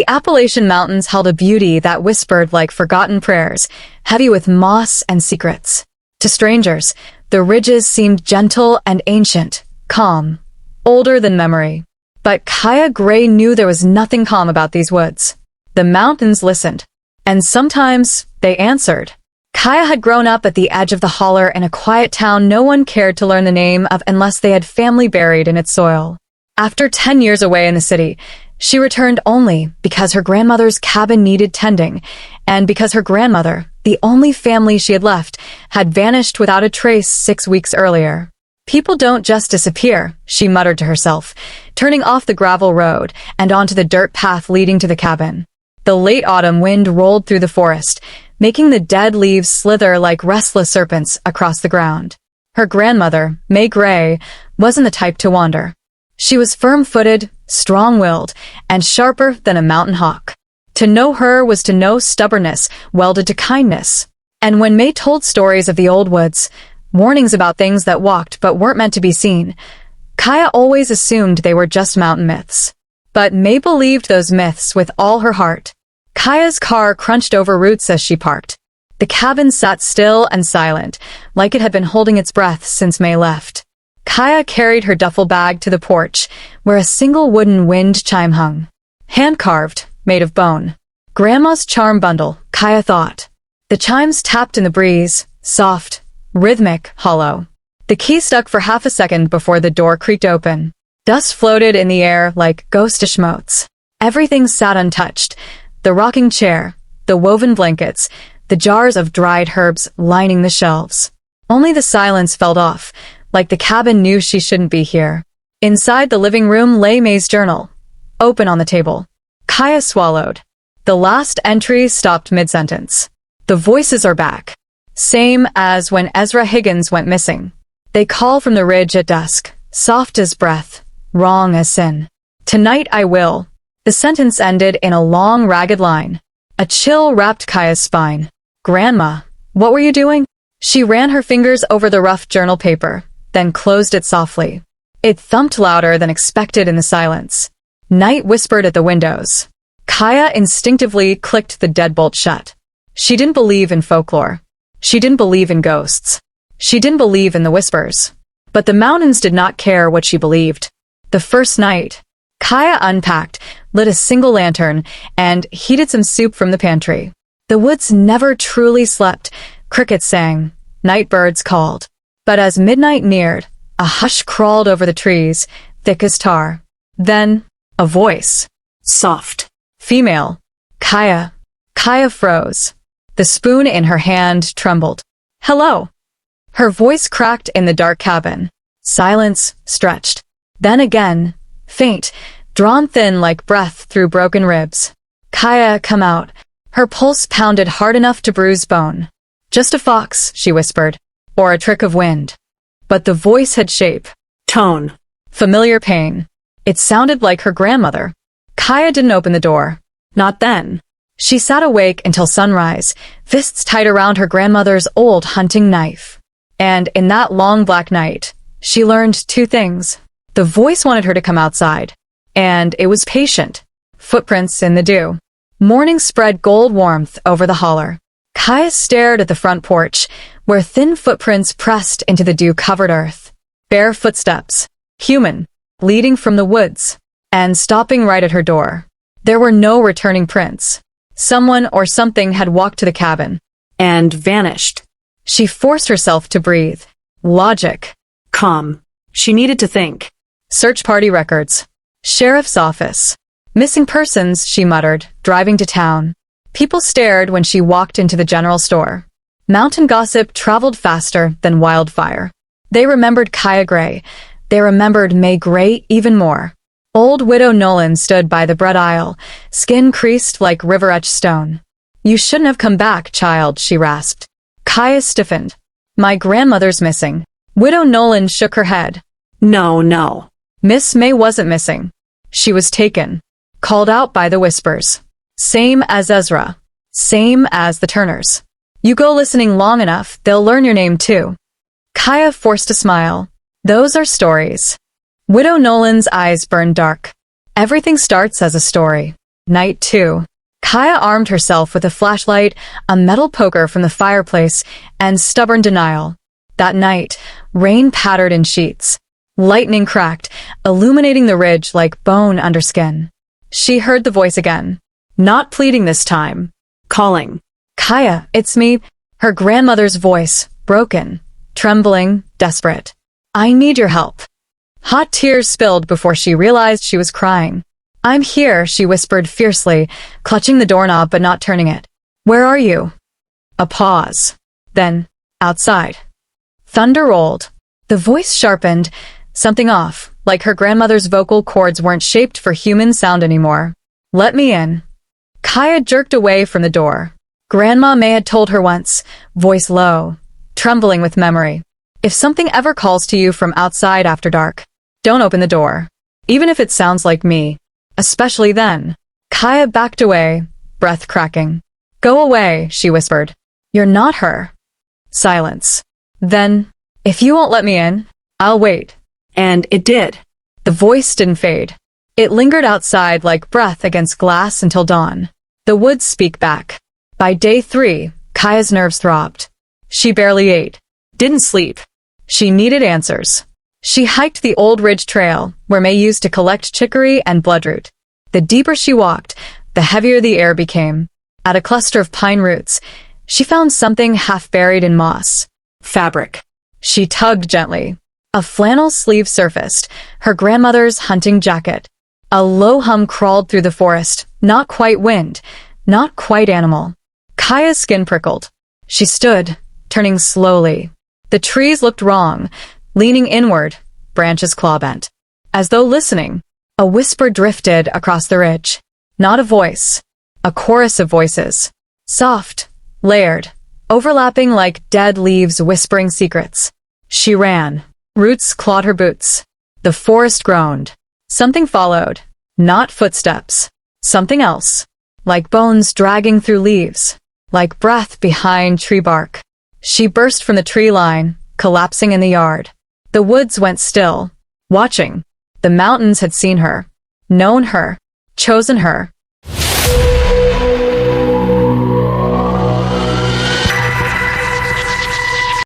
The Appalachian Mountains held a beauty that whispered like forgotten prayers, heavy with moss and secrets. To strangers, the ridges seemed gentle and ancient, calm, older than memory. But Kaia Gray knew there was nothing calm about these woods. The mountains listened, and sometimes they answered. Kaia had grown up at the edge of the holler in a quiet town no one cared to learn the name of unless they had family buried in its soil. After 10 years away in the city, she returned only because her grandmother's cabin needed tending, and because her grandmother, the only family she had left, had vanished without a trace 6 weeks earlier. People don't just disappear, she muttered to herself, turning off the gravel road and onto the dirt path leading to the cabin. The late autumn wind rolled through the forest, making the dead leaves slither like restless serpents across the ground. Her grandmother, May Gray, wasn't the type to wander. She was firm-footed, strong-willed, and sharper than a mountain hawk. To know her was to know stubbornness welded to kindness. And when May told stories of the old woods, warnings about things that walked but weren't meant to be seen, Kaia always assumed they were just mountain myths. But May believed those myths with all her heart. Kaia's car crunched over roots as she parked. The cabin sat still and silent, like it had been holding its breath since May left. Kaia carried her duffel bag to the porch, where a single wooden wind chime hung. Hand-carved, made of bone. Grandma's charm bundle, Kaia thought. The chimes tapped in the breeze, soft, rhythmic, hollow. The key stuck for half a second before the door creaked open. Dust floated in the air like ghostish motes. Everything sat untouched. The rocking chair, the woven blankets, the jars of dried herbs lining the shelves. Only the silence fell off, like the cabin knew she shouldn't be here. Inside the living room lay May's journal, open on the table. Kaia swallowed. The last entry stopped mid-sentence. The voices are back. Same as when Ezra Higgins went missing. They call from the ridge at dusk, soft as breath, wrong as sin. Tonight I will. The sentence ended in a long, ragged line. A chill wrapped Kaia's spine. Grandma, what were you doing? She ran her fingers over the rough journal paper, then closed it softly. It thumped louder than expected in the silence. Night whispered at the windows. Kaia instinctively clicked the deadbolt shut. She didn't believe in folklore. She didn't believe in ghosts. She didn't believe in the whispers. But the mountains did not care what she believed. The first night, Kaia unpacked, lit a single lantern, and heated some soup from the pantry. The woods never truly slept. Crickets sang. Night birds called. But as midnight neared, a hush crawled over the trees, thick as tar. Then, a voice. Soft. Female. Kaia. Kaia froze. The spoon in her hand trembled. Hello. Her voice cracked in the dark cabin. Silence stretched. Then again, faint, drawn thin like breath through broken ribs. Kaia, come out. Her pulse pounded hard enough to bruise bone. Just a fox, she whispered, or a trick of wind. But the voice had shape, tone, familiar pain. It sounded like her grandmother. Kaia didn't open the door. Not then. She sat awake until sunrise, fists tight around her grandmother's old hunting knife. And in that long black night, she learned 2 things. The voice wanted her to come outside, and it was patient. Footprints in the dew. Morning spread gold warmth over the holler. Kaia stared at the front porch, where thin footprints pressed into the dew-covered earth. Bare footsteps. Human. Leading from the woods. And stopping right at her door. There were no returning prints. Someone or something had walked to the cabin. And vanished. She forced herself to breathe. Logic. Calm. She needed to think. Search party records. Sheriff's office. Missing persons, she muttered, driving to town. People stared when she walked into the general store. Mountain gossip traveled faster than wildfire. They remembered Kaia Gray. They remembered May Gray even more. Old Widow Nolan stood by the bread aisle, skin creased like river-etched stone. You shouldn't have come back, child, she rasped. Kaia stiffened. My grandmother's missing. Widow Nolan shook her head. No. Miss May wasn't missing. She was taken. Called out by the whispers. Same as Ezra. Same as the Turners. You go listening long enough, they'll learn your name too. Kaia forced a smile. Those are stories. Widow Nolan's eyes burned dark. Everything starts as a story. Night 2. Kaia armed herself with a flashlight, a metal poker from the fireplace, and stubborn denial. That night, rain pattered in sheets. Lightning cracked, illuminating the ridge like bone under skin. She heard the voice again. Not pleading this time. Calling. Kaia, it's me. Her grandmother's voice, broken, trembling, desperate. I need your help. Hot tears spilled before she realized she was crying. I'm here, she whispered fiercely, clutching the doorknob but not turning it. Where are you? A pause. Then, outside. Thunder rolled. The voice sharpened. Something off, like her grandmother's vocal cords weren't shaped for human sound anymore. Let me in. Kaia jerked away from the door. Grandma May had told her once, voice low, trembling with memory. If something ever calls to you from outside after dark, don't open the door. Even if it sounds like me. Especially then. Kaia backed away, breath cracking. Go away, she whispered. You're not her. Silence. Then, if you won't let me in, I'll wait. And it did. The voice didn't fade. It lingered outside like breath against glass until dawn. The woods speak back. By day 3, Kaia's nerves throbbed. She barely ate. Didn't sleep. She needed answers. She hiked the old ridge trail, where May used to collect chicory and bloodroot. The deeper she walked, the heavier the air became. At a cluster of pine roots, she found something half buried in moss. Fabric. She tugged gently. A flannel sleeve surfaced, her grandmother's hunting jacket. A low hum crawled through the forest, not quite wind, not quite animal. Kaia's skin prickled. She stood, turning slowly. The trees looked wrong, leaning inward, branches claw-bent. As though listening, a whisper drifted across the ridge. Not a voice, a chorus of voices. Soft, layered, overlapping like dead leaves whispering secrets. She ran. Roots clawed her boots. The forest groaned. Something followed. Not footsteps. Something else. Like bones dragging through leaves. Like breath behind tree bark. She burst from the tree line, collapsing in the yard. The woods went still, watching. The mountains had seen her, known her, chosen her,